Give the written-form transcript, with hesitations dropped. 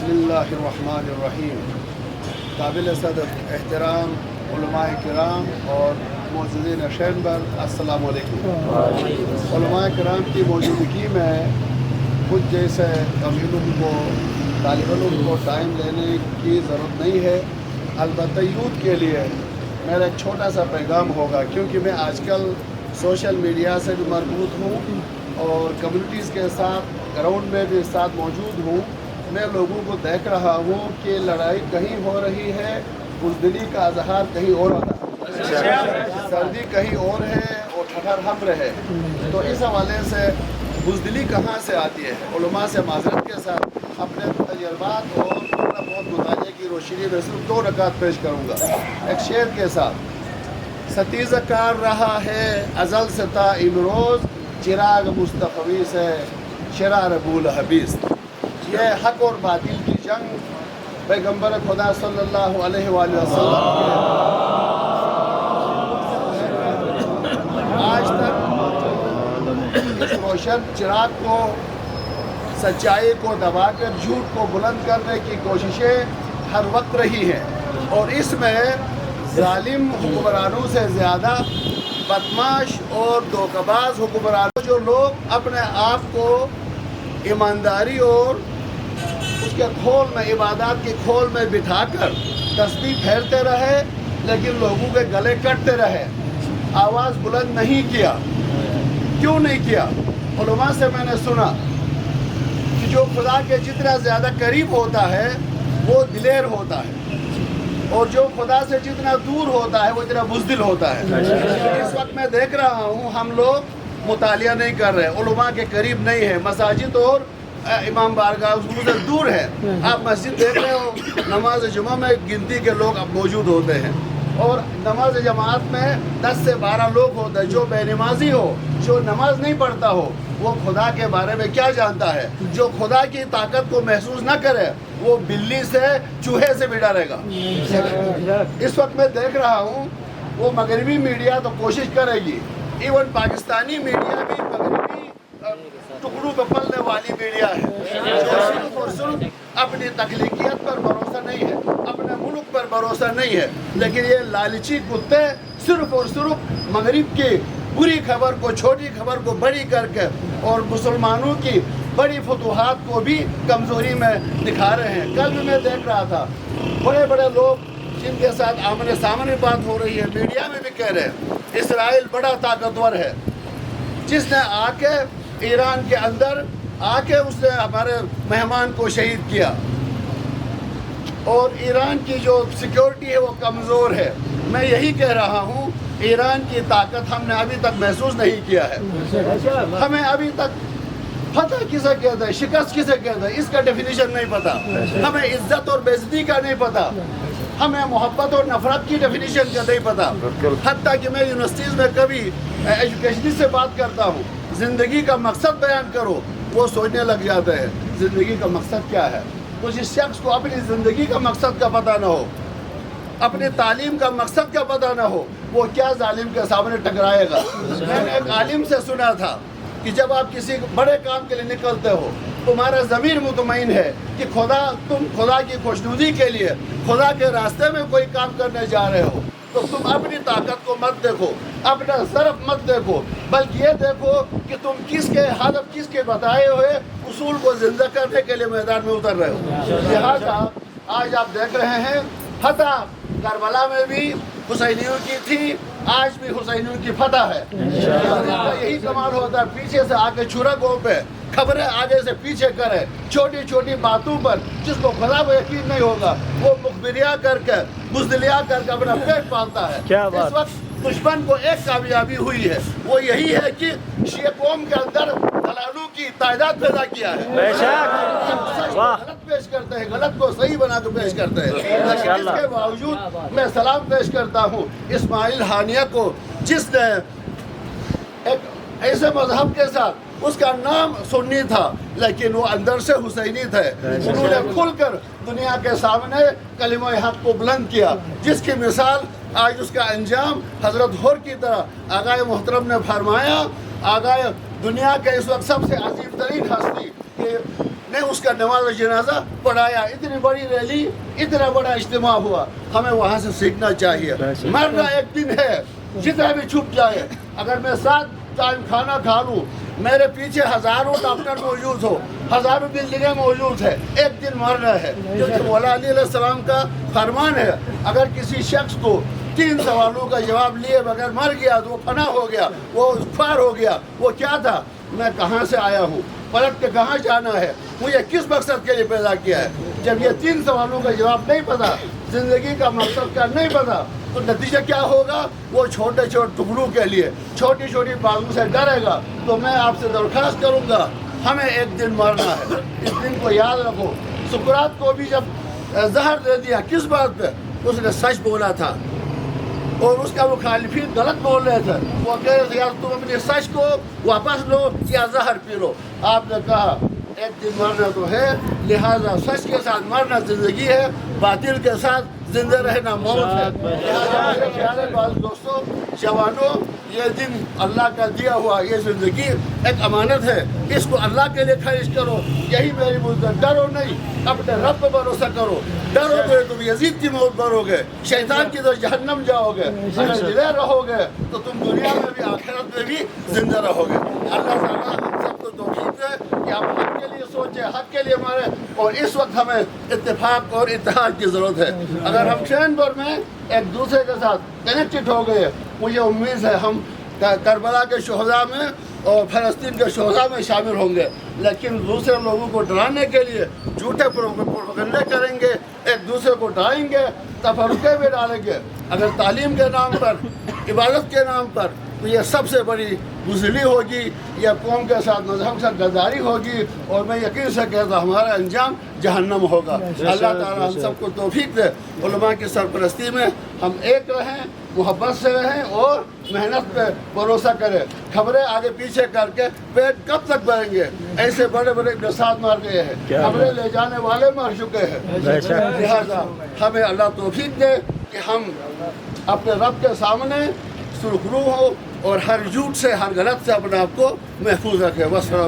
بسم اللہ الرحمن الرحیم. قابل صدر احترام علماء کرام اور موجودین شینبر، السلام علیکم. علماء کرام کی موجودگی میں کچھ جیسے طالب علم کو ٹائم لینے کی ضرورت نہیں ہے. البتہ یوتھ کے لیے میرا ایک چھوٹا سا پیغام ہوگا، کیونکہ میں آج کل سوشل میڈیا سے بھی مربوط ہوں اور کمیونٹیز کے ساتھ گراؤنڈ میں بھی ساتھ موجود ہوں. میں لوگوں کو دیکھ رہا ہوں کہ لڑائی کہیں ہو رہی ہے، بزدلی کا اظہار کہیں اور ہو رہا ہے، سردی کہیں اور ہے اور ٹھٹر ہم رہے. تو اس حوالے سے بزدلی کہاں سے آتی ہے؟ علماء سے معذرت کے ساتھ اپنے تجربات اور تھوڑا بہت مطالعے کی روشنی میں صرف 2 رکعت پیش کروں گا ایک شعر کے ساتھ. ستیزہ کار رہا ہے ازل سے تا امروز، چراغ مصطفی سے شرار ابوالحبیس. یہ حق اور باطل کی جنگ پیغمبر خدا صلی اللہ علیہ وآلہ وسلم کے آج تک اس روشن چراغ کو، سچائی کو دبا کر جھوٹ کو بلند کرنے کی کوششیں ہر وقت رہی ہیں، اور اس میں ظالم حکمرانوں سے زیادہ بدمعاش اور دھوکہ باز حکمرانوں، جو لوگ اپنے آپ کو ایمانداری اور اس کے کھول میں، عبادات کے کھول میں بٹھا کر تسبیح پھیرتے رہے لیکن لوگوں کے گلے کٹتے رہے، آواز بلند نہیں کیا. کیوں نہیں کیا؟ علماء سے میں نے سنا کہ جو خدا کے جتنا زیادہ قریب ہوتا ہے وہ دلیر ہوتا ہے، اور جو خدا سے جتنا دور ہوتا ہے وہ اتنا بزدل ہوتا ہے. اس وقت میں دیکھ رہا ہوں ہم لوگ مطالعہ نہیں کر رہے، علماء کے قریب نہیں ہے، مساجد اور امام بارگاہ سے دور ہے. آپ مسجد دیکھ رہے ہو، نماز جمعہ میں گنتی کے لوگ اب موجود ہوتے ہیں، اور نماز جماعت میں 10 سے 12 لوگ ہوتے ہیں. جو بے نمازی ہو، جو نماز نہیں پڑھتا ہو، وہ خدا کے بارے میں کیا جانتا ہے؟ جو خدا کی طاقت کو محسوس نہ کرے وہ بلی سے، چوہے سے بھی ڈرے گا. اس وقت میں دیکھ رہا ہوں وہ مغربی میڈیا تو کوشش کرے گی، ایون پاکستانی میڈیا بھی مغربی ٹکڑوں پہ پلنے والی میڈیا ہے، جو صرف اور صرف اپنی تخلیقیت پر بھروسہ نہیں ہے، اپنے ملک پر بھروسہ نہیں ہے، لیکن یہ لالچی کتے صرف اور صرف مغرب کی بری خبر کو، چھوٹی خبر کو بڑی کر کے اور مسلمانوں کی بڑی فتوحات کو بھی کمزوری میں دکھا رہے ہیں. کل بھی میں دیکھ رہا تھا بڑے بڑے لوگ جن کے ساتھ آمنے سامنے بات ہو رہی ہے، میڈیا میں بھی کہہ رہے ہیں اسرائیل بڑا طاقتور ہے، جس نے آ کے ایران کے اندر آ کے اس نے ہمارے مہمان کو شہید کیا، اور ایران کی جو سیکیورٹی ہے وہ کمزور ہے. میں یہی کہہ رہا ہوں ایران کی طاقت ہم نے ابھی تک محسوس نہیں کیا ہے. ہمیں ابھی تک فتح کسے کہتے ہیں، شکست کسے کہتے ہیں، اس کا ڈیفینیشن نہیں پتا. ہمیں عزت اور بے عزتی کا نہیں پتا، ہمیں محبت اور نفرت کی ڈیفینیشن کا نہیں پتا. حتیٰ کہ میں یونیورسٹیز میں کبھی ایجوکیشنسٹ سے بات کرتا ہوں، زندگی کا مقصد بیان کرو، وہ سوچنے لگ جاتے ہیں زندگی کا مقصد کیا ہے. تو جس شخص کو اپنی زندگی کا مقصد کا پتہ نہ ہو، اپنی تعلیم کا مقصد کا پتہ نہ ہو، وہ کیا ظالم کے سامنے ٹکرائے گا. میں نے ایک عالم سے سنا تھا کہ جب آپ کسی بڑے کام کے لیے نکلتے ہو، تمہارا ضمیر مطمئن ہے کہ تم خدا کی خوشنودی کے لیے خدا کے راستے میں کوئی کام کرنے جا رہے ہو، تو تم اپنی طاقت کو مت دیکھو، اپنا ضرف مت دیکھو، بلکہ یہ دیکھو کہ تم کس کے ہدف، کس کے بتائے ہوئے اصول کو زندہ کرنے کے لیے میدان میں اتر رہے ہو. لہٰذا آج آپ دیکھ رہے ہیں فتح کربلا میں بھی حسینیوں کی تھی، آج بھی حسینیوں کی فتح ہے. یہی کمال ہوتا ہے، پیچھے سے آگے چھرگوں پہ خبریں آگے سے پیچھے کرے، چھوٹی چھوٹی باتوں پر جس کو خدا کو یقین نہیں ہوگا وہ مخبریاں کر کے، بزدلیاں کر کے اپنا پیٹ پالتا ہے. اس وقت دشمن کو ایک کامیابی ہوئی ہے، وہ یہی ہے کہ شیعہ قوم کے اندر دلالوں کی تعداد پیدا کیا ہے. غلط پیش کرتے ہیں، غلط کو صحیح بنا کے پیش کرتے ہیں. لیکن اس کے باوجود میں سلام پیش کرتا ہوں اسماعیل ہانیہ کو، جس نے ایک ایسے مذہب کے ساتھ، اس کا نام سنی تھا لیکن وہ اندر سے حسینی تھے. انہوں نے کھل کر دنیا کے سامنے کلمہ حق کو بلند کیا، جس کی مثال آج اس کا انجام حضرت ہور کی طرح آقائے محترم نے فرمایا. آقائے دنیا کے اس وقت سب سے عظیم ترین ہستی نے اس کا نماز جنازہ پڑھایا. اتنی بڑی ریلی, اتنا بڑا اجتماع ہوا, ہمیں وہاں سے سیکھنا چاہیے. مرنا ایک دن ہے, جتنا بھی چھپ جائے. اگر میں 7 ٹائم کھانا کھا لوں, میرے پیچھے ہزاروں ڈاکٹر موجود ہو, ہزاروں بلڈنگیں موجود ہے, ایک دن مرنا ہے. کیونکہ مولا علی علیہ السلام کا فرمان ہے, اگر کسی شخص کو 3 سوالوں کا جواب لیے بغیر مر گیا تو وہ فنا ہو گیا, وہ کفار ہو گیا. وہ کیا تھا؟ میں کہاں سے آیا ہوں, پلٹ کے کہاں جانا ہے, مجھے کس مقصد کے لیے پیدا کیا ہے. جب یہ 3 سوالوں کا جواب نہیں پتا, زندگی کا مقصد کیا نہیں پتا, تو نتیجہ کیا ہوگا؟ وہ چھوٹے چھوٹے ٹکڑوں کے لیے چھوٹی چھوٹی باتوں سے ڈرے گا. تو میں آپ سے درخواست کروں گا, ہمیں ایک دن مرنا ہے, اس دن کو یاد رکھو. سقراط کو بھی جب زہر دے دیا, کس بات پہ؟ اس نے سچ بولا تھا اور اس کا مخالفین غلط بول رہے تھے. وہ کہہ رہے تھے یار تم اپنے سچ کو واپس لو یا زہر پی لو. آپ نے کہا ایک دن مرنا تو ہے, لہذا سچ کے ساتھ مرنا زندگی ہے, باطل کے ساتھ زندہ رہنا موت ہے. لہذا میرے پیارے دوستوں, جوانوں, یہ دن اللہ کا دیا ہوا, یہ زندگی ایک امانت ہے, اس کو اللہ کے لیے خرچ کرو. یہی میری مدت. ڈرو نہیں, اپنے رب پہ بھروسہ کرو. ڈرو گے تم یزید کی موت مرو گے, شیطان کی طرف جہنم جاؤ گے. اگر زندہ رہو گے تو تم دنیا میں بھی آخرت میں بھی زندہ رہو گے. اللہ تعالیٰ ہم سب کو توفیق دے کہ ہم حق کے لیے سوچیں, حق کے لیے مارے. اور اس وقت ہمیں اتفاق اور اتحاد کی ضرورت ہے. اگر ہم چین بھر میں ایک دوسرے کے ساتھ کنیکٹڈ ہو گئے, مجھے امید ہے ہم کربلا کے شہداء میں اور فلسطین کے شہداء میں شامل ہوں گے. لیکن دوسرے لوگوں کو ڈرانے کے لیے جھوٹے پروپیگنڈے کریں گے, ایک دوسرے کو ڈرائیں گے, تفرقے میں ڈالیں گے. اگر تعلیم کے نام پر, عبادت کے نام پر, تو یہ سب سے بڑی بزدلی ہوگی, یہ قوم کے ساتھ مذہب سے غداری ہوگی, اور میں یقین سے کہتا ہوں ہمارا انجام جہنم ہوگا. اللہ تعالیٰ ہم سب کو توفیق دے. علماء کی سرپرستی میں ہم ایک رہیں, محبت سے رہیں اور محنت پہ بھروسہ کریں. خبریں آگے پیچھے کر کے پیٹ کب تک بھریں گے؟ ایسے بڑے بڑے اقتصاد مار گئے ہیں, خبریں لے جانے والے مر چکے ہیں. لہذا ہمیں اللہ توفیق دے کہ ہم اپنے رب کے سامنے سرخرو ہو اور ہر جھوٹ سے, ہر غلط سے اپنے آپ کو محفوظ رکھیں. والسلام.